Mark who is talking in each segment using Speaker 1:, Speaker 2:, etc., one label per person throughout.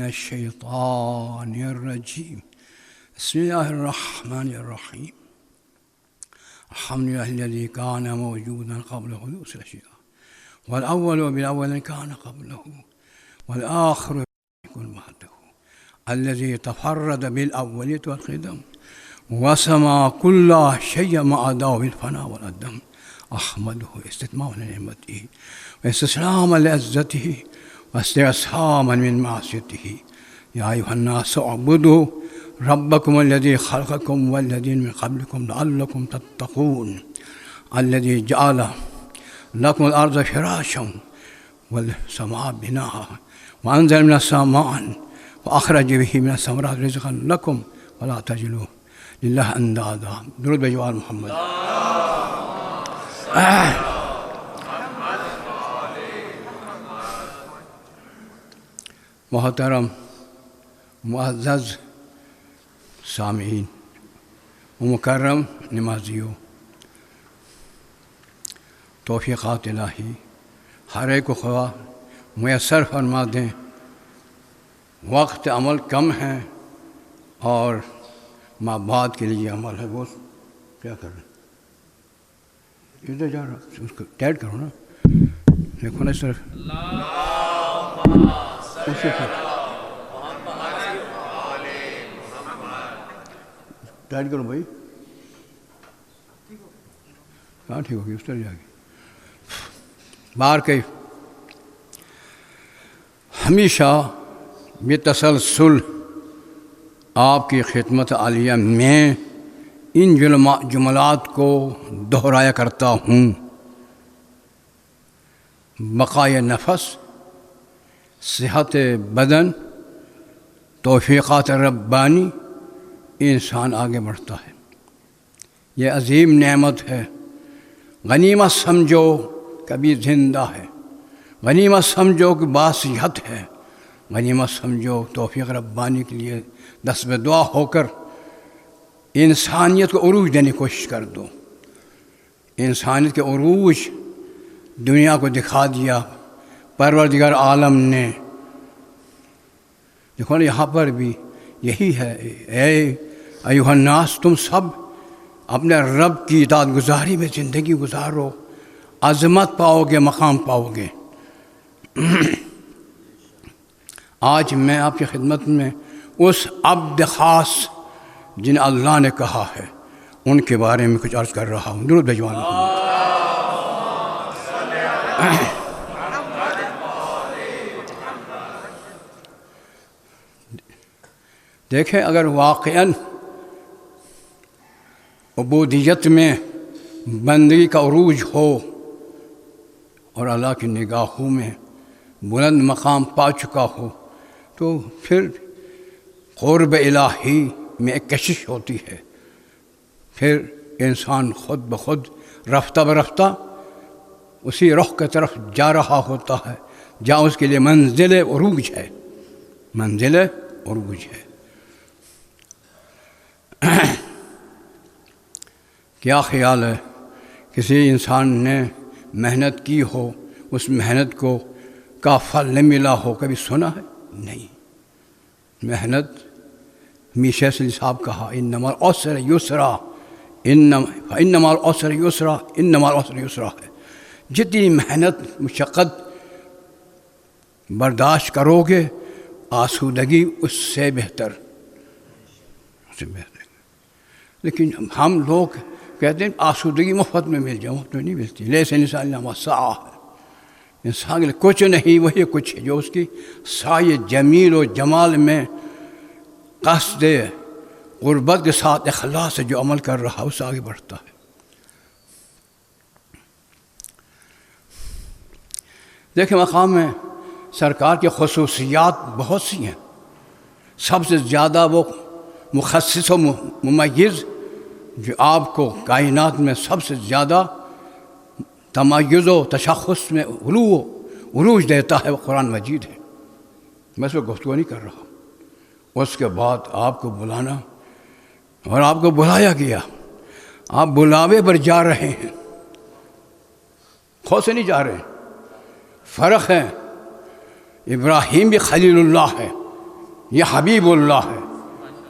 Speaker 1: الشيطان الرجيم. بسم الله الرحمن الرحيم. الحمد لله الذي كان موجودا قبل حدوث الأشياء، والأول بالأول كان قبله، والآخر يكون بعده، الذي تفرد بالأولية والقدم وسمى كل شيء مع أداه بالفناء والأدم. أحمده استتماما لنعمته واستسلاما لعزته واستعصاما من معصيته. يا أيها الناس اعبدوا ربكم الذي خلقكم والذين من قبلكم لعلكم تتقون، الذي جعل لكم الأرض فراشا والسماء بناء وأنزل من السماء وأخرج به من الثمرات رزقا لكم ولا تجعلوا لله أندادا. درود بجوار محمد. محترم معزز سامعین و مکرم نمازیوں، توفیقات الہی ہر ایک کو خدا میسر فرما دیں۔ وقت عمل کم ہے اور ماں بعد کے لیے عمل ہے۔ وہ کیا کر رہے ہیں؟ ادھر جا رہا، اس کو ٹائٹ کرو نا، دیکھو نا صرف ٹائٹ کرو بھائی۔ ہاں ٹھیک ہوگی، اس طرح جا کے بار کے ہمیشہ بتسلسل آپ کی خدمت عالیہ میں ان جملات کو دہرایا کرتا ہوں۔ بقائے نفس، صحت بدن، توفیقات ربانی، انسان آگے بڑھتا ہے۔ یہ عظیم نعمت ہے، غنیمت سمجھو کبھی زندہ ہے، غنیمت سمجھو کہ باصحت ہے، غنیمت سمجھو توفیق ربانی کے لیے دست میں دعا ہو کر انسانیت کو عروج دینے کی کوشش کر دو۔ انسانیت کے عروج دنیا کو دکھا دیا پروردگار عالم نے۔ دیکھو نا یہاں پر بھی یہی ہے، اے ایھا الناس، تم سب اپنے رب کی اطاعت گزاری میں زندگی گزارو، عظمت پاؤ گے، مقام پاؤ گے۔ آج میں آپ کی خدمت میں اس عبد خاص جن اللہ نے کہا ہے ان کے بارے میں کچھ عرض کر رہا ہوں۔ درود بھیجوانا۔ دیکھیں، اگر واقعاً عبودیت میں بندگی کا عروج ہو اور اللہ کی نگاہوں میں بلند مقام پا چکا ہو تو پھر قرب الہی میں ایک کشش ہوتی ہے۔ پھر انسان خود بخود رفتہ برفتہ اسی رخ کی طرف جا رہا ہوتا ہے جہاں اس کے لیے منزل عروج ہے، منزل عروج ہے۔ کیا خیال ہے کسی انسان نے محنت کی ہو، اس محنت کو کا پھل نہیں ملا ہو؟ کبھی سنا ہے؟ نہیں۔ محنت ہمیشہ سے صاحب کہا انما العسر یسرا، انما العسر یسرا، انما العسر یسرا ہے۔ جتنی محنت مشقت برداشت کرو گے آسودگی اس سے بہتر، اس سے بہتر۔ لیکن ہم لوگ کہتے ہیں آسودگی مفت میں مل جائے، مفت میں نہیں ملتی۔ لیس الانسان الا ما سعی، انسان کے لیے کچھ نہیں، وہی کچھ ہے جو اس کی سعی جمیل و جمال میں قصد غربت کے ساتھ اخلاص سے جو عمل کر رہا ہے اس سے آگے بڑھتا ہے۔ دیکھیں، مقام میں سرکار کی خصوصیات بہت سی ہیں۔ سب سے زیادہ وہ مخصص و ممیز جو آپ کو کائنات میں سب سے زیادہ تمیز و تشخص میں عروج دیتا ہے، وہ قرآن مجید ہے۔ میں اس پہ گفتگو نہیں کر رہا۔ اس کے بعد آپ کو بلانا، اور آپ کو بلایا گیا، آپ بلاوے پر جا رہے ہیں، خود سے نہیں جا رہے۔ فرق ہے، ابراہیم بھی خلیل اللہ ہے، یہ حبیب اللہ ہے،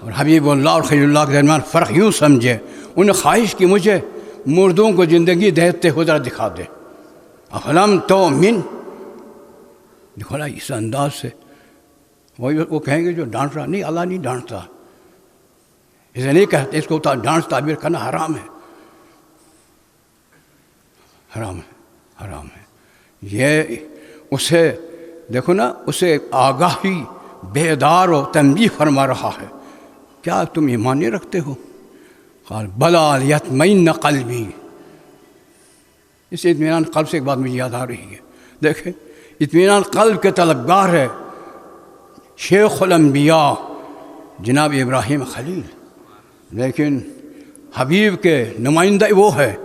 Speaker 1: اور حبیب اللہ اور خلیل اللہ کے درمیان فرق یوں سمجھے، انہیں خواہش کی مجھے مردوں کو زندگی دیتے ہوئے ذرا دکھا دے، افلم تؤمن، دیکھو نا اس انداز سے وہ کہیں گے جو ڈانٹ رہا، نہیں اللہ نہیں ڈانٹتا، اسے نہیں کہتے، اس کو ڈانٹ تعبیر کرنا حرام ہے، حرام ہے، حرام ہے۔ یہ اسے دیکھو نا، اسے آگاہی بیدار و تنبیہ فرما رہا ہے، کیا تم ایمان نہیں رکھتے ہو؟ قال بلا لیطمئن قلبی، اس اطمینان قلب سے ایک بات مجھے یاد آ رہی ہے، دیکھیں اطمینان قلب کے طلبگار ہے شیخ الانبیاء جناب ابراہیم خلیل، لیکن حبیب کے نمائندہ وہ ہے،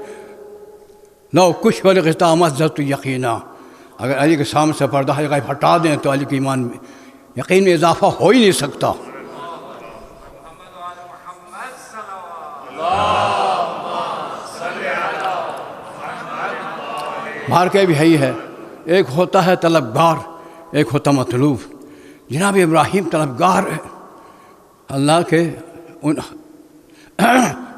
Speaker 1: لو کچھ والغطا مزت یقینا، اگر علی کے سامنے سے پردہ غیب ہٹا دیں تو علی کے ایمان میں یقین میں اضافہ ہو ہی نہیں سکتا۔ باہر کے بھی یہی ہے، ایک ہوتا ہے طلبگار، ایک ہوتا مطلوب۔ جناب ابراہیم طلبگار ہے، اللہ کے ان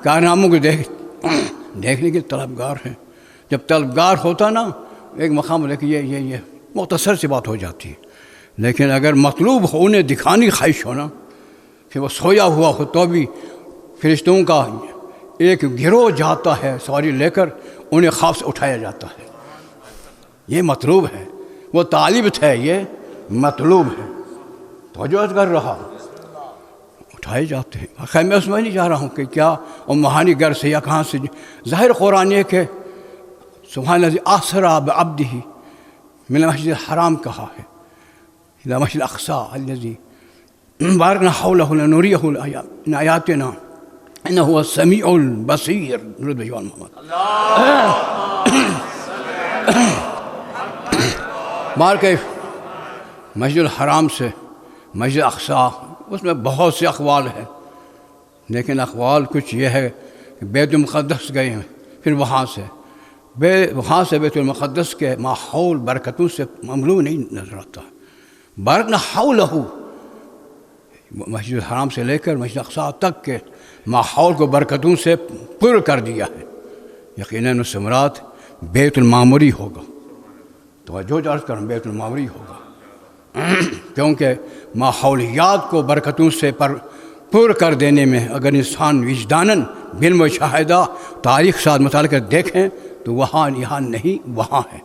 Speaker 1: کارناموں کو دیکھنے کے طلبگار ہیں۔ جب طلبگار ہوتا نا ایک مقام لے کے یہ مختصر سی بات ہو جاتی ہے، لیکن اگر مطلوب ہو، انہیں دکھانی خواہش ہونا کہ وہ سویا ہوا ہو تو بھی فرشتوں کا ایک گروہ جاتا ہے سواری لے کر، انہیں خواب سے اٹھایا جاتا ہے، یہ مطلوب ہے۔ وہ طالب تھے، یہ مطلوب ہے، توجہ کر رہا، اٹھائے جاتے ہیں۔ خیر میں اس میں نہیں جا رہا ہوں کہ کیا امہانی گھر سے یا کہاں سے، ظاہر قرآن یہ کہ سبحان الذی اسری بعبدہ من المسجد الحرام کہا ہے الی المسجد الاقصی الذی بارکنا حولہ لنریہ من آیاتنا انہ هو السمیع البصیر۔ درود بجوان محمد۔ بار کے مسجد الحرام سے مسجد اقصی، اس میں بہت سے اقوال ہیں، لیکن اقوال کچھ یہ ہے کہ بیت المقدس گئے ہیں، پھر وہاں سے بیت المقدس کے ماحول برکتوں سے مملو نہیں نظر آتا۔ بارکنا حولہ، مسجد الحرام سے لے کر مسجد اقصی تک کے ماحول کو برکتوں سے پر کر دیا ہے، یقیناً اس سے مراد بیت المعموری ہوگا۔ توجہ عرض کروں، بیت المعموری ہوگا، کیونکہ ماحولیات کو برکتوں سے پر کر دینے میں اگر انسان وجداناً بالمشاہدہ تاریخ ساتھ مطالعہ کر دیکھیں تو وہاں یہاں نہیں، وہاں ہے۔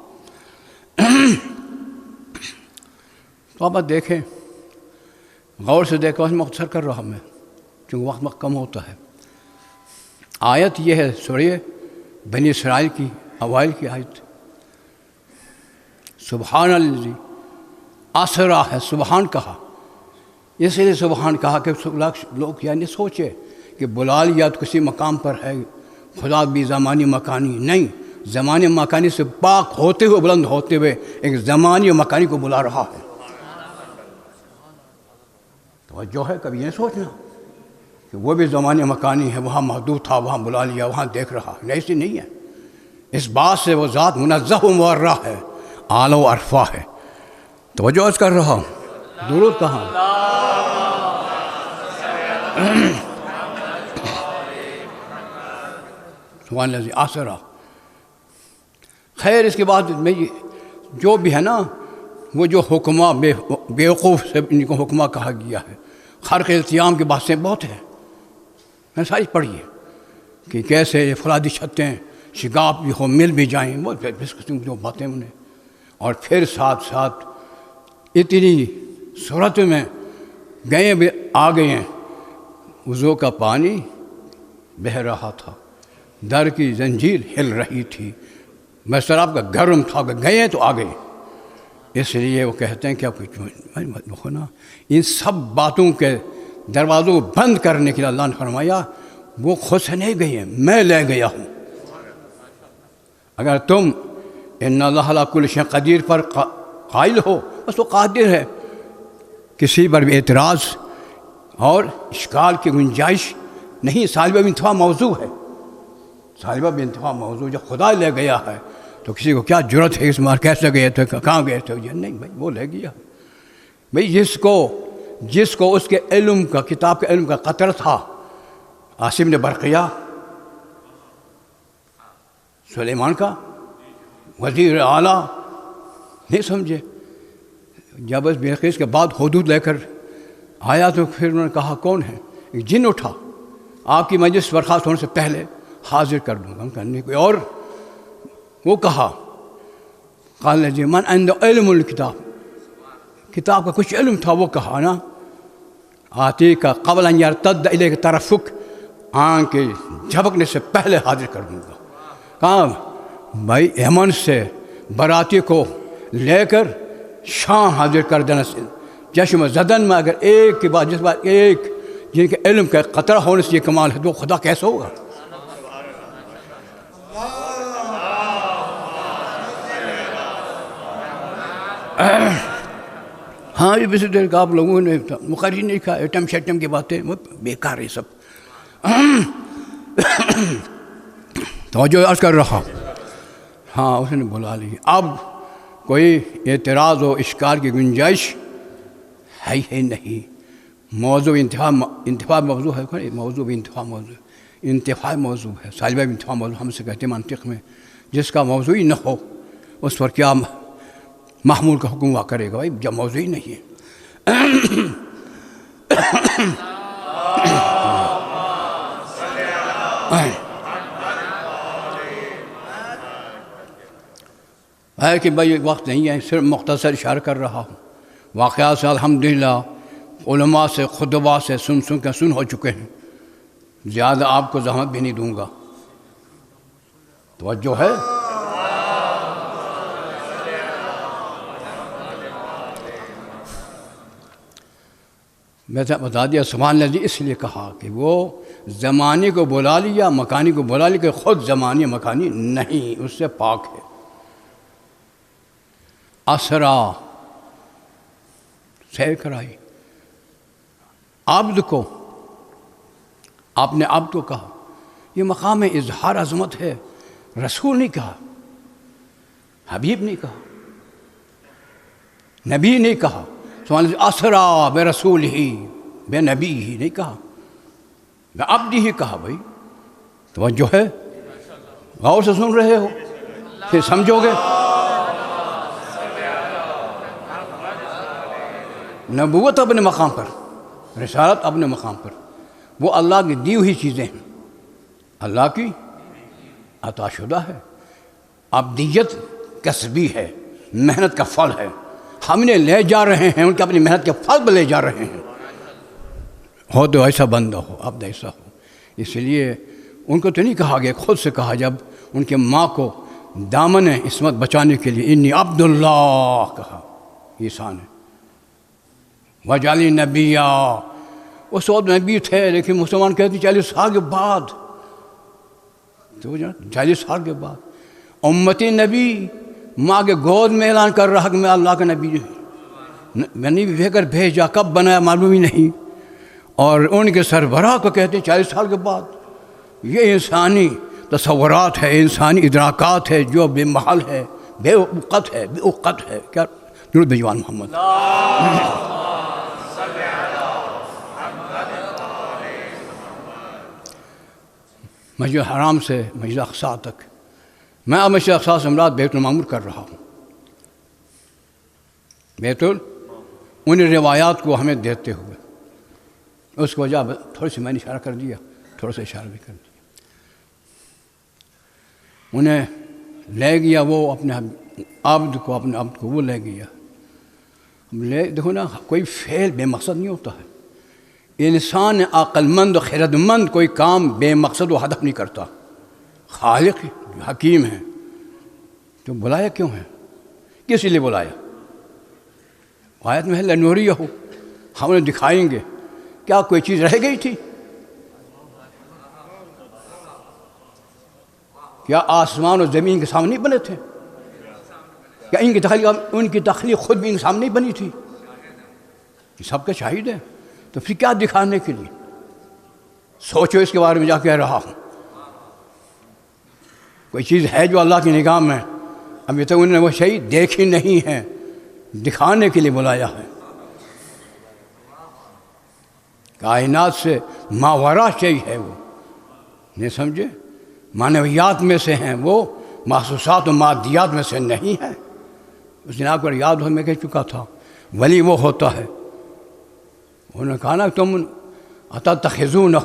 Speaker 1: تو اب دیکھیں، غور سے دیکھیں، اس میں مختصر کر رہا میں کیونکہ وقت کم ہوتا ہے۔ آیت یہ ہے سورہ بنی اسرائیل کی اوائل کی آیت، سبحان الذی اسری ہے، سبحان کہا، اس لیے سبحان کہا کہ لوگ یعنی سوچے کہ بلا لیا تو کسی مقام پر ہے، خدا بھی زمانی مکانی نہیں، زمانی مکانی سے پاک ہوتے ہوئے، بلند ہوتے ہوئے ایک زمانی و مکانی کو بلا رہا ہے۔ توجہ ہے، کبھی یہ سوچنا کہ وہ بھی زمانی مکانی ہے، وہاں محدود تھا، وہاں بلا لیا، وہاں دیکھ رہا ہے، ایسی نہیں ہے۔ اس بات سے وہ ذات منزہ و مبرہ ہے، اعلی و عرفہ ہے۔ توجہ عرض کر رہا ہوں، درود کہاں؟ سبحان الذی اسری۔ خیر اس کے بعد میں جو بھی ہے نا، وہ جو حکمہ بیوقوف سے ان کو حکمہ کہا گیا ہے، خرق التیام کی باتیں بہت ہیں، میں ساری پڑھی ہے کہ کیسے فلادی چھتیں شگاف بھی ہو، مل بھی جائیں، وہ اس قسم کی جو باتیں انہیں، اور پھر ساتھ ساتھ اتنی صورت میں گئے بھی آ گئے ہیں، وضو کا پانی بہہ رہا تھا، در کی زنجیر ہل رہی تھی، شراب کا گرم تھا، گئے تو آ گئے۔ اس لیے وہ کہتے ہیں کہ نا ان سب باتوں کے دروازوں کو بند کرنے کے لیے اللہ نے فرمایا وہ خود سے نہیں گئی ہیں، میں لے گیا ہوں۔ اگر تم ان اللہ علی کل شیء قدیر پر قائل ہو، بس وہ قادر ہے، کسی پر بھی اعتراض اور اشکال کی گنجائش نہیں۔ صالبہ بانتفاع موضوع ہے، صالبہ بانتفاع موضوع، جب خدا لے گیا ہے تو کسی کو کیا جرت ہے اس مار کیسے گئے تھے، کہاں گئے تھے؟ یہ نہیں بھائی، وہ لے گیا بھائی، جس کو جس کو اس کے علم کا کتاب کے علم کا قطر تھا، عاصم نے برقیہ سلیمان کا وزیر اعلیٰ، نہیں سمجھے؟ جب اس بلقیس کے بعد حدود لے کر آیا تو پھر انہوں نے کہا کون ہے؟ ایک جن اٹھا، آپ کی مجلس برخاست ہونے سے پہلے حاضر کر دوں گا. ہم کہنے کوئی اور. وہ کہا قال جی من عند علم الکتاب، کتاب کا کچھ علم تھا. وہ کہا نا آتی کا قبل ان یرتد الیک طرفک، آنکھ کے جھپکنے سے پہلے حاضر کر دوں گا. کہا بھائی یمن سے باراتی کو لے کر شام حاضر کر دینا. چشم زدن میں اگر ایک کے بعد جس بات ایک جن کے علم کا قطرہ ہونے سے یہ کمال ہے تو خدا کیسے ہوگا؟ ہاں یہ بسی دیر کا آپ لوگوں نے مقرری نہیں کہا، ایٹم شیٹم کی باتیں بیکار ہے سب. توجہ عرض کر رہا. ہاں اس نے بلا لی. اب کوئی اعتراض و اشکال کی گنجائش ہے ہی نہیں. موضوع انتفاع موضوع ہے، موضوع انتفاع موضوع انتفاع موضوع ہے. صالبہ انتفاع موضوع ہم سے کہتے ہیں منطق میں، جس کا موضوع ہی نہ ہو اس پر کیا محمول کا حکم ہوا کرے گا؟ بھائی جب موضوع ہی نہیں ہے. ہے کہ بھائی وقت نہیں ہے، صرف مختصر اشارہ کر رہا ہوں. واقعات سے الحمدللہ علماء سے خطباء سے سن کے سن ہو چکے ہیں. زیادہ آپ کو زحمت بھی نہیں دوں گا. توجہ ہے؟ میں نے بتا دیا سبحان اللہ جی اس لیے کہا کہ وہ زمانے کو بلا لیا، مکانی کو بلا لیا، کہ خود زمانی مکانی نہیں، اس سے پاک ہے. اسرا سیر کرائی عبد کو، آپ نے عبد کو کہا. یہ مقام اظہار عظمت ہے. رسول نہیں کہا، حبیب نہیں کہا، نبی نہیں کہا. اسرا بے رسول ہی بے نبی ہی نہیں کہا، بے عبد ہی کہا. بھائی توجہ ہے؟ غور سے سن رہے ہو پھر سمجھو گے. نبوت اپنے مقام پر، رسالت اپنے مقام پر، وہ اللہ کی دی ہوئی چیزیں ہیں، اللہ کی عطا شدہ ہے. عبدیت کسبی ہے، محنت کا پھل ہے. ہم نے لے جا رہے ہیں، ان کے اپنی محنت کے پھل بھی لے جا رہے ہیں. ہو تو ایسا بندہ ہو، عبد ایسا ہو. اس لیے ان کو تو نہیں کہا گیا، خود سے کہا جب ان کے ماں کو دامن عصمت بچانے کے لیے انی عبداللہ کہا. عیسیٰ نے وجعلنی نبیّا، اس وقت نبی تھے لیکن مسلمان کہتے 40 سال کے بعد، تو 40 سال کے بعد امتی نبی ماں کے گود میں اعلان کر رہا کہ میں اللہ کا نبی ہوں. میں نے بھی کر بھیجا، کب بنایا معلوم ہی نہیں. اور ان کے سربراہ کو کہتے ہیں 40 سال کے بعد. یہ انسانی تصورات ہے، انسانی ادراکات ہے جو بے محل ہے، بے وقت ہے، بے وقت ہے. کیا درود بھیجوان محمد. مسجد حرام سے مسجد اقصیٰ تک، میں اب مسجد اقصیٰ سے مراد بیت المعمور کر رہا ہوں. بیت ان روایات کو ہمیں دیتے ہوئے اس کی وجہ تھوڑی سی میں نے اشارہ کر دیا، تھوڑا سا اشارہ بھی کر دیا. انہیں لے گیا وہ اپنے عبد کو، اپنے عبد کو وہ لے گیا. دیکھو نا، کوئی فعل بے مقصد نہیں ہوتا ہے. انسان عقل مند و خرد مند کوئی کام بے مقصد و ہدف نہیں کرتا. خالق حکیم ہے تو بلایا کیوں ہے؟ کس لیے بلایا؟ آیت میں ہے لنوریہ ہو، ہم انہیں دکھائیں گے. کیا کوئی چیز رہ گئی تھی؟ کیا آسمان اور زمین کے سامنے نہیں بنے تھے؟ کیا ان کی تخلیق خود بھی ان کے سامنے نہیں بنی تھی؟ یہ سب کا شاہد ہے. تو پھر کیا دکھانے کے لیے؟ سوچو اس کے بارے میں. جا کہہ رہا ہوں کوئی چیز ہے جو اللہ کی نگاہ میں ابھی تک انہوں نے وہ شیء دیکھی نہیں ہے، دکھانے کے لیے بلایا ہے. کائنات سے ماورا شیء ہے وہ، نہیں سمجھے؟ معنویات میں سے ہیں وہ، محسوسات و مادیات میں سے نہیں ہے۔ اس جناب کو یاد ہو میں کہہ چکا تھا، ولی وہ ہوتا ہے، انہوں نے کہا نا تم اتتخذونہ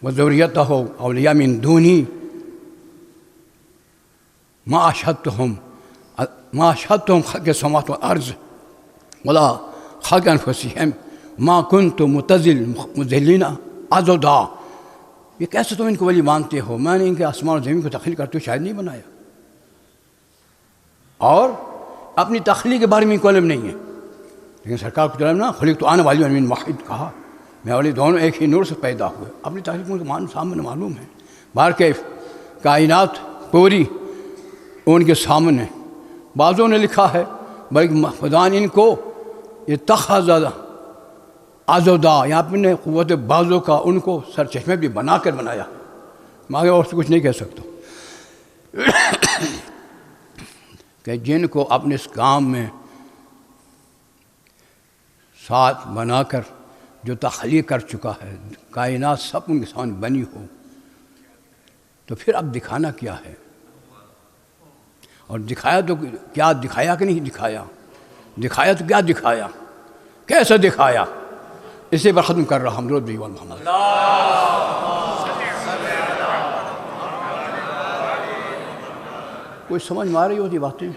Speaker 1: وذریتہ اولیاء من دونی ما اشہدتہم خلق السماوات والارض ولا خلق انفسہم ما کنت مذلین عضدا۔ یہ کیسے تم ان کو ولی مانتے ہو؟ میں نے ان کے آسمان و زمین کو تخلیق کرتے ہوئے شاید نہیں بنایا، اور اپنی تخلیق کے بارے میں کوئی علم نہیں ہے، لیکن سرکار کو علم نا، خلقت انا ولی من واحد کہا، میں ولی دونوں ایک ہی نور سے پیدا ہوئے، اپنی تخلیق کو سامنے معلوم ہے۔ بار کے کائنات پوری ان کے سامنے، بعضوں نے لکھا ہے بلکہ خدا نے ان کو اتخذ عضدا، یا اپنے قوت بازو کا ان کو سر چشمے بھی بنا کر بنایا، میں آگے اور سے کچھ نہیں کہہ سکتا کہ جن کو اپنے اس کام میں ساتھ بنا کر جو تخلیق کر چکا ہے، کائنات سب ان کے سامنے بنی ہو، تو پھر اب دکھانا کیا ہے؟ اور دکھایا تو کیا دکھایا کہ نہیں دکھایا؟ دکھایا تو کیا دکھایا؟ کیسے دکھایا؟ اسی پر ختم کر رہا ہم درود بھیجو محمد۔ کوئی سمجھ میں آ رہی ہوتی باتیں؟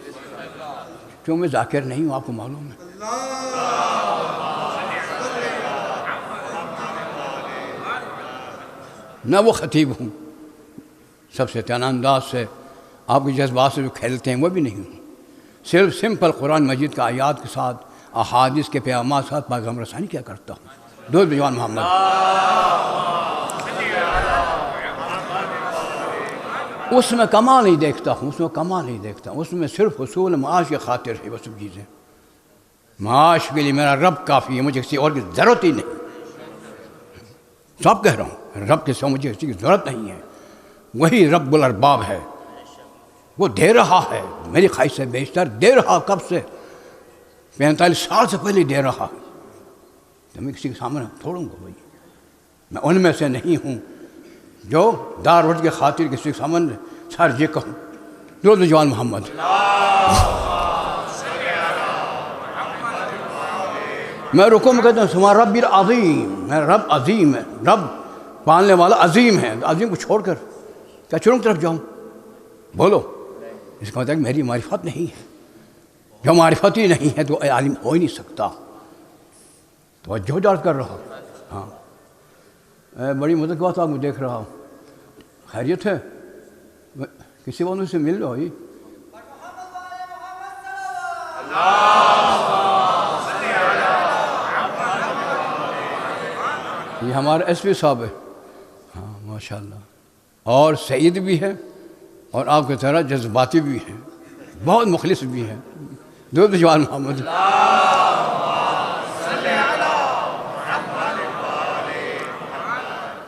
Speaker 1: کیوں میں ذاکر نہیں ہوں، آپ کو معلوم ہے۔ نہ وہ خطیب ہوں، سب سے اطمینان انداز سے آپ کے جذبات سے جو کھیلتے ہیں وہ بھی نہیں ہوں، صرف سمپل قرآن مجید کا آیات کے ساتھ، احادیث کے پیغامات کے ساتھ پیغام رسانی کیا کرتا ہوں۔ درود بھیجو محمد۔ اس میں کمال نہیں دیکھتا ہوں، اس میں کمال نہیں دیکھتا ہوں، اس میں صرف حصول معاش کی خاطر ہے وہ سب چیزیں۔ معاش کے لیے میرا رب کافی ہے، مجھے کسی اور کی ضرورت ہی نہیں، سب کہہ رہا ہوں، رب کے سوا مجھے کسی کی ضرورت نہیں ہے، وہی رب الارباب ہے، وہ دے رہا ہے، میری خواہش سے بیشتر دے رہا، کب سے 45 سال سے پہلے دے رہا ہے، تو میں کسی کے سامنے چھوڑوں گا بھائی؟ میں ان میں سے نہیں ہوں جو دار وٹ کے خاطر کسی کے سامنے سر یہ کہوں۔ درود بھیجو محمد۔ میں رکوع میں کہتا ہوں تمہارا رب العظیم، میرا رب عظیم ہے، رب پالنے والا عظیم ہے، عظیم کو چھوڑ کر کیا چروں کی طرف جاؤں؟ بولو، اس کا مطلب کہ میری معرفت نہیں ہے، جو معرفت ہی نہیں ہے تو عالم ہو ہی نہیں سکتا۔ توجہ جارت کر رہا ہوں، ہاں بڑی مدد کے بعد آپ کو دیکھ رہا ہوں، خیریت ہے؟ کسی بندے سے مل رہا ہی؟ یہ ہمارے ایس پی صاحب ہے، ہاں ماشاءاللہ، اور سعید بھی ہے اور آپ کی طرح جذباتی بھی ہیں، بہت مخلص بھی ہیں۔ درود بھیجو محمد۔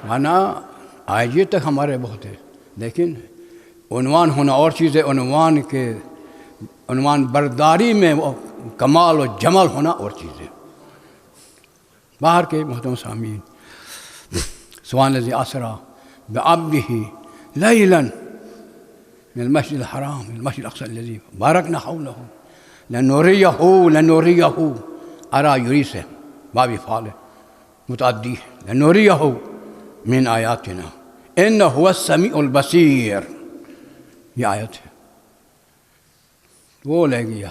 Speaker 1: مانا آئیے تک ہمارے بہت ہے، لیکن عنوان ہونا اور چیز ہے، عنوان برداری میں وہ کمال و جمال ہونا اور چیز ہے۔ باہر کے محترم سامعین، سبحان الذی اسریٰ بعبدہ لیلا من المسجد الحرام من المسجد الاقصى الذي باركنا حوله لنریہ ارا یوری سے باب فعال متعدی ہے، لنریہ من آیاتنا انہ هو السمیع البصیر، یہ آیت ہے۔ وہ لے گیا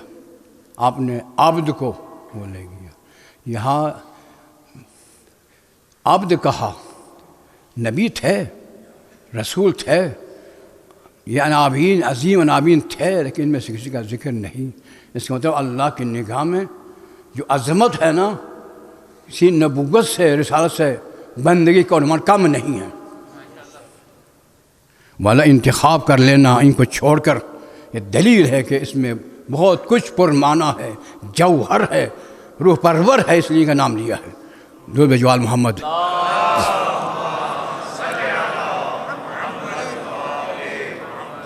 Speaker 1: اپنے عبد کو، وہ لے گیا، یہاں عبد کہا، نبی تھے، رسول تھے، یہ انابین عظیم انابین تھے، لیکن ان میں سے کسی کا ذکر نہیں۔ اس کا مطلب اللہ کی نگاہ میں جو عظمت ہے نا، کسی نبوت سے رسالت سے بندگی کا عنوان کم نہیں ہے۔ والا انتخاب کر لینا ان کو چھوڑ کر، یہ دلیل ہے کہ اس میں بہت کچھ پرمعنی ہے، جوہر ہے، روح پرور ہے، اس لیے کا نام لیا ہے۔ درود بھیجو محمد۔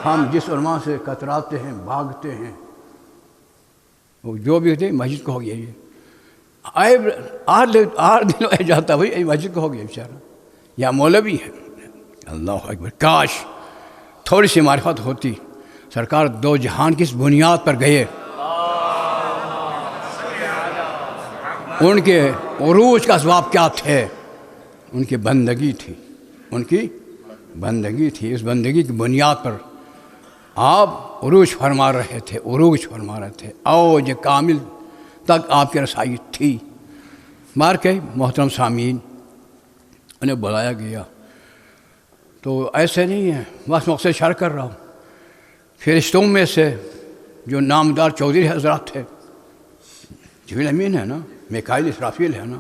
Speaker 1: ہم جس عنوان سے کتراتے ہیں، بھاگتے ہیں، وہ جو بھی ہوتے مسجد کو ہو گیا، یہ آٹھ دن ہو جاتا بھائی یہ مسجد کو ہو گیا بیچارہ، یا مولوی ہے. اللہ اکبر، کاش تھوڑی سی معرفت ہوتی. سرکار دو جہان کس بنیاد پر گئے، ان کے عروج کا اسباب کیا تھے؟ ان کی بندگی تھی، ان کی بندگی تھی. اس بندگی کی بنیاد پر آپ عروج فرما رہے تھے، عروج فرما رہے تھے، اوج کامل تک آپ کی رسائی تھی. مار کے محترم سامعین، انہیں بلایا گیا تو ایسے نہیں ہے بس مقصد شرح کر رہا ہوں. فرشتوں میں سے جو نامدار چودھری حضرات تھے، جبریل امین ہے نا، میکائیل اسرافیل ہے نا،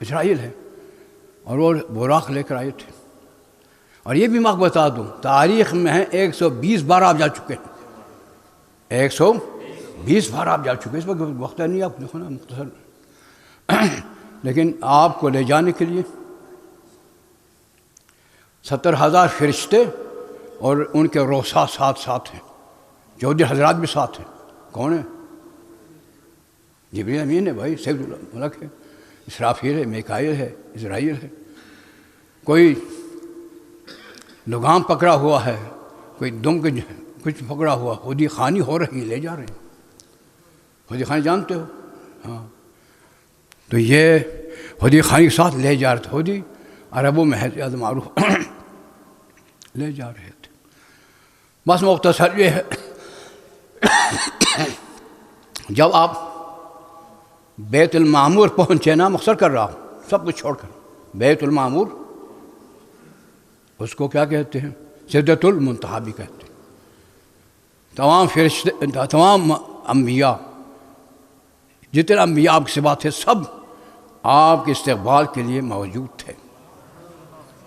Speaker 1: اسرائیل ہے، اور وہ براق لے کر آئے تھے. اور یہ بھی میں بتا دوں، تاریخ میں ہے 120 بار آپ جا چکے ہیں، 120 بار آپ جا چکے. اس وقت وقت نہیں آپ دیکھو نا مختصر، لیکن آپ کو لے جانے کے لیے 70,000 فرشتے اور ان کے روسا ساتھ ہیں، چودھری حضرات بھی ساتھ ہیں. کون ہے؟ جبریل امین ہے بھائی، سید الملک ہے، اسرافیل ہے، میکائیل ہے، اسرائیل ہے. کوئی لگام پکڑا ہوا ہے، کوئی دم کے کچھ پکڑا ہوا، خودی خانی ہو رہی، لے جا رہے ہیں. خودی خانی جانتے ہو؟ ہاں، تو یہ خودی خانی کے ساتھ لے جا رہے تھے. خودی عربوں میں ہے زیادہ معروف، لے جا رہے تھے. بس مختصر یہ ہے، جب آپ بیت المعمور پہنچے نا، مختصر کر رہا ہوں سب کچھ چھوڑ کر، بیت المعمور اس کو کیا کہتے ہیں؟ سدرۃ المنتہا بھی کہتے ہیں. تمام فرشتے، تمام انبیاء، جتنے انبیاء آپ کے سوا تھے، سب آپ کے استقبال کے لیے موجود تھے.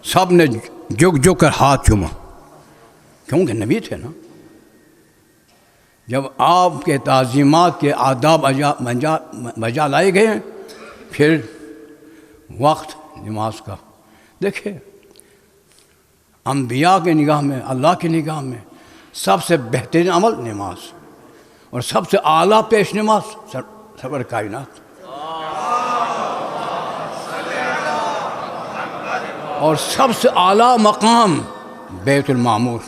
Speaker 1: سب نے جھک کر ہاتھ چوما، کیونکہ نبی تھے نا. جب آپ کے تعظیمات کے آداب بجا لائے گئے ہیں، پھر وقت نماز کا. دیکھیں، انبیاء کے نگاہ میں، اللہ کی نگاہ میں سب سے بہترین عمل نماز، اور سب سے اعلیٰ پیش نماز سرور کائنات، اور سب سے اعلیٰ مقام بیت المعمور.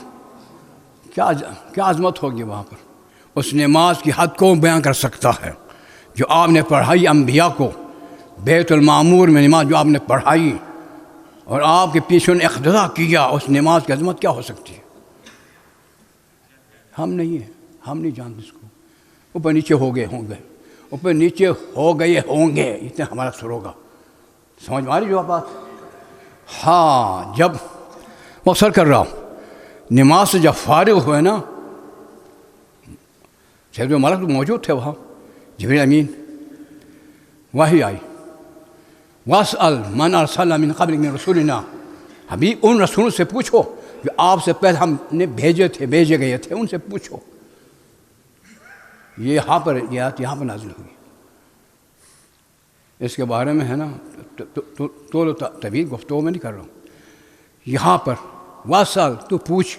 Speaker 1: کیا عظمت ہوگی وہاں پر. اس نماز کی حد کو بیان کر سکتا ہے جو آپ نے پڑھائی انبیاء کو. بیت المعمور میں نماز جو آپ نے پڑھائی اور آپ کے پیچھے نے اقتداء کیا، اس نماز کی عظمت کیا ہو سکتی ہے؟ ہم نہیں ہیں، ہم نہیں جانتے اس کو. اوپر نیچے ہو گئے ہوں گے، اوپر نیچے ہو گئے ہوں گے، اتنا ہمارا سر ہوگا. سمجھ میں آ رہی جو بات؟ ہاں، جب مقصر کر رہا ہوں، نماز سے جب فارغ ہوئے نا، سید الملک موجود تھے وہاں، جبریل امین، وحی آئی، واسأل من ارسلنا من قبلک من رسولنا، حبیب ان رسولوں سے پوچھو جو آپ سے پہلے ہم نے بھیجے گئے تھے، ان سے پوچھو. یہ یہاں پر نازل ہوئی. اس کے بارے میں ہے نا تو طویل گفتگو میں نہیں کر رہا ہوں. یہاں پر واسأل، تو پوچھ،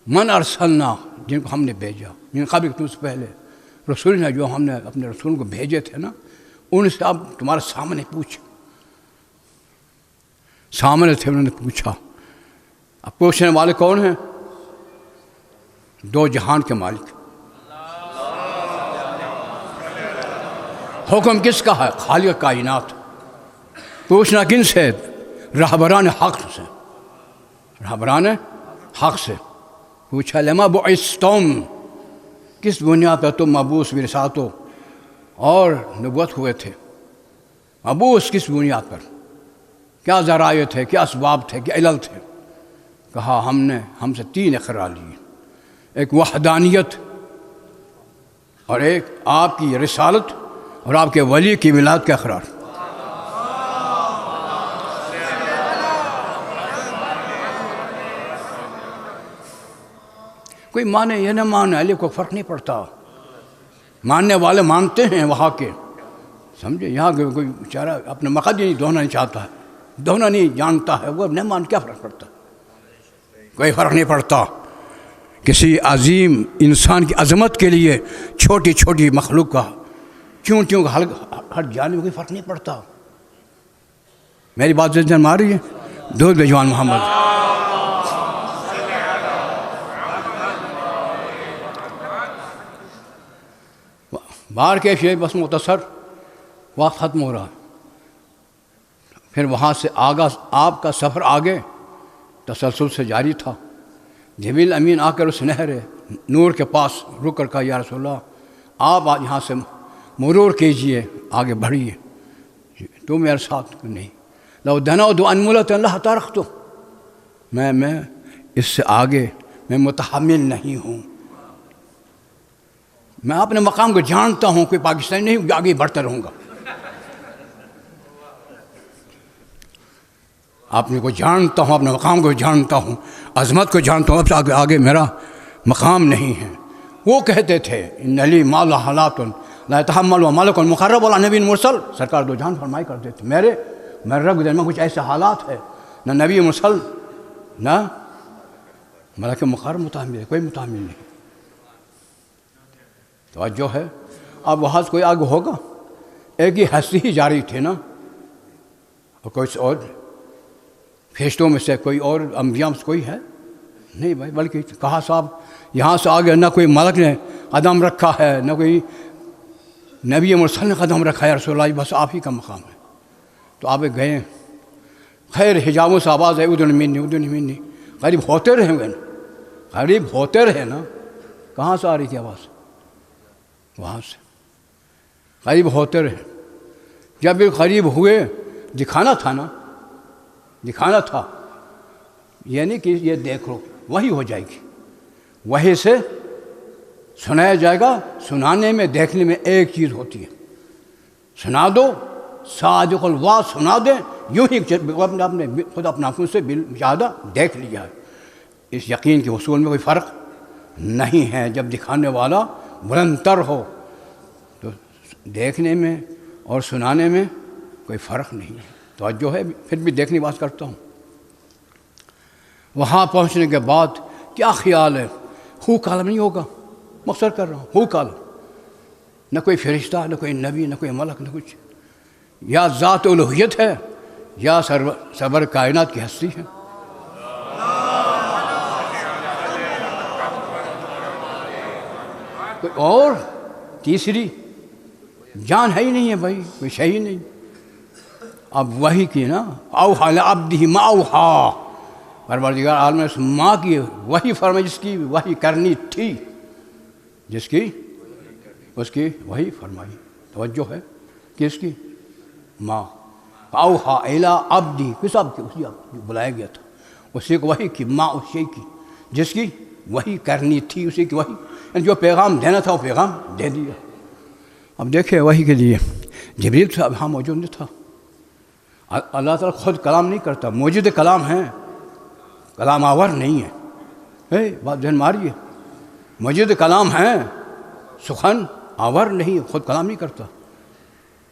Speaker 1: من ارسلنا، جن کو ہم نے بھیجا، من قبل تم سے پہلے، رسول نے جو ہم نے اپنے رسول کو بھیجے تھے نا، ان سے اب تمہارے سامنے پوچھ. سامنے تھے، انہوں نے پوچھا. اب پوچھنے والے کون ہیں؟ دو جہان کے مالک. حکم کس کا ہے؟ خالق کائنات. پوچھنا کن سے؟ رہبران حق سے، رہبران حق سے. پوچھا لما بعثتم، کس بنیاد پر تم مبعوث برسالتوں اور نبوت ہوئے تھے؟ مبعوث کس بنیاد پر؟ کیا ذرائع تھے، کیا اسباب تھے، کیا علل تھے؟ کہا ہم سے 3 اقرار لیے. ایک وحدانیت، اور ایک آپ کی رسالت، اور آپ کے ولی کی ولایت کا اقرار. کوئی مانے یا نہ مانے، علی کو فرق نہیں پڑتا. ماننے والے مانتے ہیں وہاں کے، سمجھے. یہاں کوئی بیچارہ اپنے مقصد نہیں دھونا نہیں چاہتا ہے، دھونا نہیں جانتا ہے، وہ نہ مان، کیا فرق پڑتا؟ کوئی فرق نہیں پڑتا. کسی عظیم انسان کی عظمت کے لیے چھوٹی چھوٹی مخلوق کا، چونٹیوں کا ہٹ جانے میں کوئی فرق نہیں پڑتا. میری بات سے مار رہی ہے. درود بجوان محمد. باہر کے شیء بس مختصر وقت ختم ہو رہا. پھر وہاں سے آپ کا سفر آگے تسلسل سے جاری تھا. جبریل امین آ کر اس نہر نور کے پاس رک کر کہا یا رسول اللہ آپ یہاں سے مرور کیجئے، آگے بڑھیے. تو میرے ساتھ نہیں. لو دنوت انملۃ اللہ ترکت، میں اس سے آگے میں متحمل نہیں ہوں. میں اپنے مقام کو جانتا ہوں، کوئی پاکستانی نہیں ہوں، آگے بڑھتا رہوں گا. اپنے کو جانتا ہوں، اپنے مقام کو جانتا ہوں، عظمت کو جانتا ہوں. اب سے آگے میرا مقام نہیں ہے. وہ کہتے تھے ان علی مال حالات لا يتحمل ملک مقرب ولا نبی مرسل. سرکار دو جان فرمائی کرتے تھے میرے رب میں کچھ ایسے حالات ہے، نہ نبی مرسل نہ ملک مقرب متحمل ہے، کوئی متحمل نہیں. توجہ ہے. اب وہاں سے کوئی آگے ہوگا؟ ایک ہی ہستی ہی جاری تھے نا، اور کوئی اور فرشتوں میں سے کوئی اور انبیاء میں سے کوئی ہے نہیں بھائی. بلکہ کہا صاحب یہاں سے آگے نہ کوئی ملک نے قدم رکھا ہے، نہ کوئی نبی مرسل نے قدم رکھا ہے. رسول اللہ بس آپ ہی کا مقام ہے. تو آپ گئے. خیر حجابوں سے آواز ہے ادن منی. قریب ہوتے رہے گے، قریب ہوتے رہے نا. کہاں سے آ رہی تھی آواز؟ وہاں سے. قریب ہوتے رہے. جب بھی قریب ہوئے دکھانا تھا نا، دکھانا تھا. یعنی کہ یہ دیکھ لو وہی ہو جائے گی، وہی سے سنایا جائے گا. سنانے میں دیکھنے میں ایک چیز ہوتی ہے. سنا دو صادق الوعد سنا دیں، یوں ہی اپنے خود اپنا آنکھوں سے بالمشاہدہ دیکھ لیا ہے. اس یقین کے حصول میں کوئی فرق نہیں ہے. جب دکھانے والا بلند تر ہو تو دیکھنے میں اور سنانے میں کوئی فرق نہیں ہے. توجہ ہے. پھر بھی دیکھنے کی بات کرتا ہوں. وہاں پہنچنے کے بعد کیا خیال ہے؟ ہو کالم نہیں ہوگا. مقصر کر رہا ہوں ہو کالم. نہ کوئی فرشتہ، نہ کوئی نبی، نہ کوئی ملک، نہ کچھ. یا ذات الوہیت ہے یا سرور کائنات کی ہستی ہے. کوئی اور تیسری جان ہے ہی نہیں ہے بھائی، کوئی شے ہی نہیں. اب وہی کی نا اوحیٰ لعبدہ ما اوحیٰ. پروردگار عالم نے ماں کی وہی فرمائی جس کی وہی کرنی تھی، جس کی اس کی وہی فرمائی. توجہ ہے. کس کی؟ ماں. اوحیٰ الی عبدہ، کس عبد کی؟ اسی عبد بلایا گیا تھا. اسی کو وہی کی ماں اس شے کی جس کی وہی کرنی تھی، اسی کی وہی جو پیغام دینا تھا وہ پیغام دے دیا. اب دیکھیں وہی کے لیے جبریل صاحب ہاں موجود نہیں تھا. اللہ تعالیٰ خود کلام نہیں کرتا، موجود کلام ہیں، کلام آور نہیں ہے. بات ذہن ماریے. موجود کلام ہیں، سخن آور نہیں، خود کلام نہیں کرتا.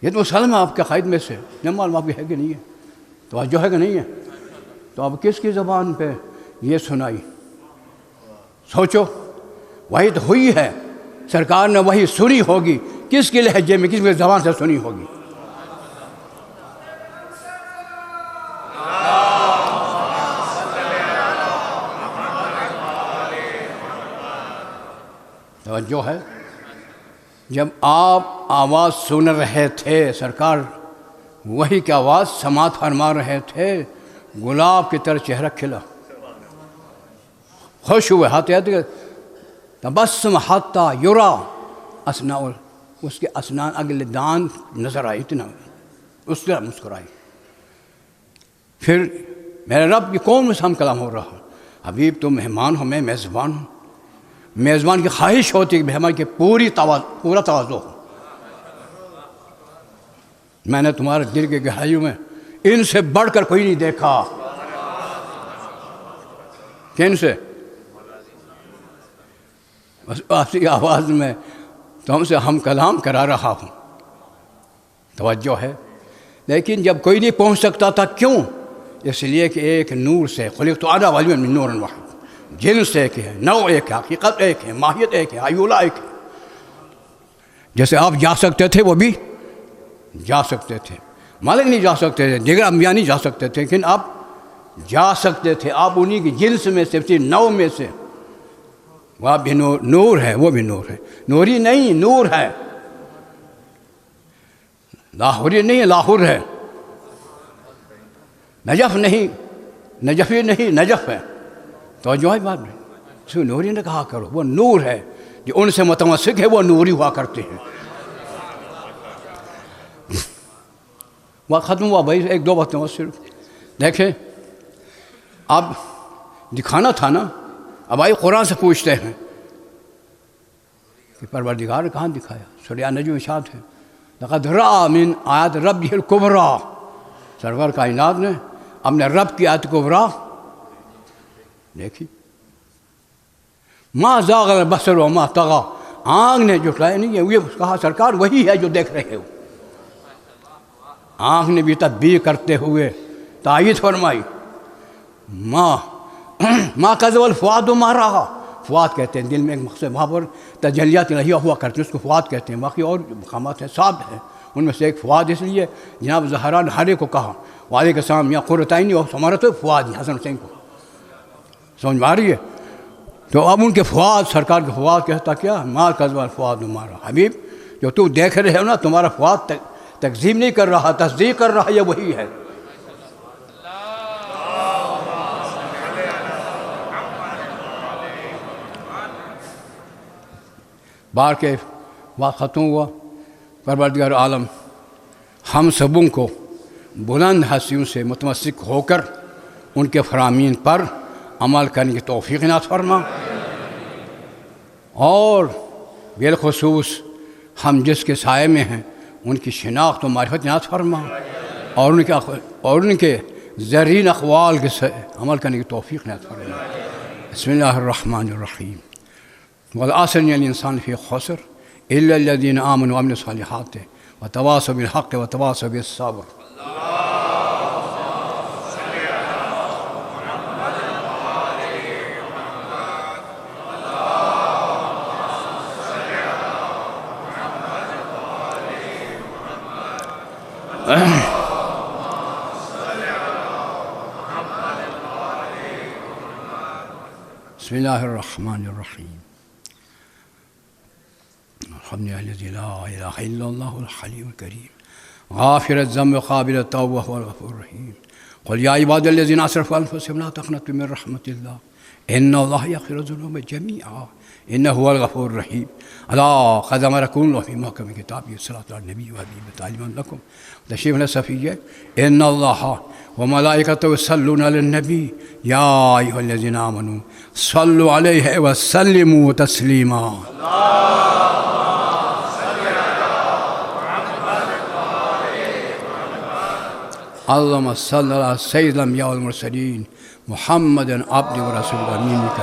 Speaker 1: یہ تو مسلم ہے آپ کے قائد میں سے، نہ معلوم آپ کی ہے کہ نہیں ہے. توجہ ہے کہ نہیں ہے؟ تو اب کس کی زبان پہ یہ سنائی؟ سوچو. وہی تو ہوئی ہے، سرکار نے وہی سنی ہوگی. کس کے لہجے میں، کس کی زبان سے سنی ہوگی؟ توجہ ہے. جب آپ آواز سن رہے تھے، سرکار وہی کی آواز سماعت فرما رہے تھے، گلاب کی طرح چہرہ کھلا، خوش ہوئے. ہاتھ تبسم حتی یرا اسناء، اس کے اسنان اگلے دان نظر آئی، اتنا اس طرح مسکرائی. پھر میرے رب کی کون میں سے ہم کلام ہو رہا؟ حبیب تم مہمان ہو، میں میزبان ہوں. میزبان کی خواہش ہوتی ہے کہ مہمان کی پورا توازو ہو. میں نے تمہارے دل کے گہرائیوں میں ان سے بڑھ کر کوئی نہیں دیکھا. کن سے؟ بس آپ کی آواز میں تم سے ہم کلام کرا رہا ہوں. توجہ ہے. لیکن جب کوئی نہیں پہنچ سکتا تھا، کیوں؟ اس لیے کہ ایک نور سے خلقت انا ولی من نور واحد. جنس ایک ہے، نوع ایک ہے، حقیقت ایک ہے، ماہیت ایک ہے، ایولا ایک ہے. جیسے آپ جا سکتے تھے وہ بھی جا سکتے تھے، ملک نہیں جا سکتے تھے، دیگر انبیاء نہیں جا سکتے تھے، لیکن آپ جا سکتے تھے، آپ انہی کی جنس میں سے، اسی نو میں سے، وہ بھی نور ہے، وہ بھی نور ہے، نوری نہیں نور ہے، لاہوری نہیں لاہور ہے، نجف نہیں نجفی نہیں نجف ہے، تو جو ہے بات نہیں، نوری نے کہا کرو، وہ نور ہے، جو ان سے متمسک ہے وہ نوری ہوا کرتے ہیں۔ وقت ختم ہوا بھائی، ایک دو باتیں صرف دیکھیں، اب دکھانا تھا نا، اب آئی قرآن سے پوچھتے ہیں کہ پروردگار نے کہاں دکھایا؟ سورہ نجم ارشاد ہے لقد رأى من آیات ربہ الکبریٰ، سرور کائنات نے اپنے رب کی آیت کبریٰ دیکھی۔ ما زاغ البصر وما طغى، آنکھ نے جھٹلایا نہیں ہے، یہ کہا سرکار وہی ہے جو دیکھ رہے ہو، آنکھ نے بھی تدبیر کرتے ہوئے تائید فرمائی، ما کذب الفؤاد ما رأى، فؤاد کہتے ہیں دل میں ایک مقصد، وہاں پر تجلیات الہیہ ہوا کرتے ہیں، اس کو فؤاد کہتے ہیں، باقی اور مقامات ہیں، سات ہیں، ان میں سے ایک فؤاد اس لیے جناب زہرا نے ہر ایک کو کہا علیہ السلام یا قرۃ عینی، اور ہمارا تو فؤاد حسن حسین کو، سمجھ میں آ رہی ہے؟ تو اب ان کے فؤاد، سرکار کے فؤاد کہتا کیا؟ ما کذب الفؤاد ما رأى، حبیب جو تو دیکھ رہے ہو نا، تمہارا فؤاد تکذیب نہیں کر رہا، تصدیق کر رہا، یہ وہی ہے۔ بار کے وقت ختم ہوا، پروردگار عالم ہم سبوں کو بلند ہستیوں سے متمسک ہو کر ان کے فرامین پر عمل کرنے کی توفیق عنایت فرما، اور بالخصوص ہم جس کے سائے میں ہیں ان کی شناخت و معرفت عنایت فرما، اور ان کے زرین اقوال کے عمل کرنے کی توفیق عنایت فرما۔ بسم اللہ الرحمن الرحیم۔ والعصر ان الانسان فی خسر الا الذین آمنوا وعملوا الصالحات وتواصوا بالحق وتواصوا بالصبر۔ بسم اللہ الرحمن الرحیم۔ الحمد للہ الذی لا الہ الا اللہ الحلیم الکریم غافر الذنب قابل التوب وهو الغفور الرحیم۔ قل یا عباد الذین اسرفوا علی انفسهم لا تقنطوا من رحمۃ اللہ ان اللہ یغفر الذنوب جميعا انہ هو الغفور الرحیم۔ الا قد امرکم اللہ فی محکم کتابہ الصلاۃ علی النبی وحبیب تعلیما لکم تشریف صفیہ ان اللہ وملائکتہ یصلون علی النبی یا ایھا الذین آمنوا صلوا علیہ وسلموا تسلیما۔ اللہم صل علی سید الانبیاء والمرسلین محمد عبد ورسول امینک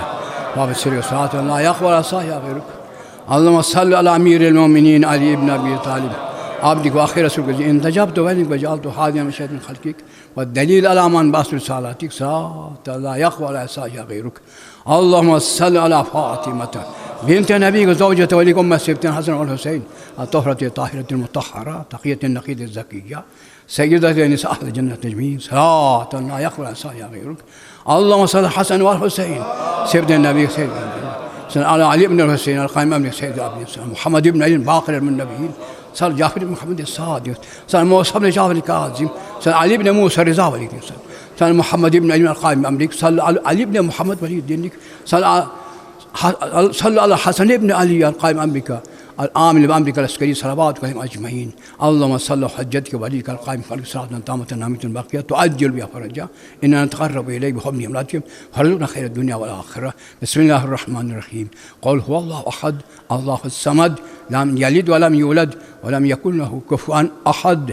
Speaker 1: وابشر صلاۃ اللہ یقبل عصاہ غیرک۔ اللہم صل علی امیر المومنین علی ابن ابی طالب عبدک وآخر رسولک انتجبت وینک وجعلت حاضرا من شیطان خلقک والدلیل علی من بعث رسالتک صلاۃ اللہ یقبل عصاہ غیرک۔ اللہم صل علی فاطمۃ بنت نبیک زوجۃ ولیک ام سبطین حسن والحسین الطاہرۃ الطاہرۃ المطہرہ تقیۃ النقیۃ الزکیہ سیدۃ نساء اہل الجنۃ اجمعین صلاۃ اللہ یقبل عصاہ غیرک۔ اللہم صل حسن والحسین سبط النبی صلی علی علی بن الحسین القائم ابن سید العابدین محمد ابن علی باقر من النبیین صلی جعفر بن محمد الصادق صلی موسیٰ بن جعفر الکاظم صلی علی بن موسیٰ رضا ولی الدین صلی محمد ابن علی القائم امریک صلی علی بن محمد ولی الدین صلی علی حسن ابن علی القائم امریکہ العامل بأمرك العسكري صلوات عليهم أجمعين۔ اللهم صل حجتك وليك القائم خلق صلاة تامة نامة باقية تؤجل بها فرجا إننا نتقرب إليه بحب أملاكهم فرزقنا خير الدنيا والآخرة۔ بسم الله الرحمن الرحيم۔ قل هو الله أحد الله الصمد لم يلد ولم يولد ولم يكن له كفوا أحد۔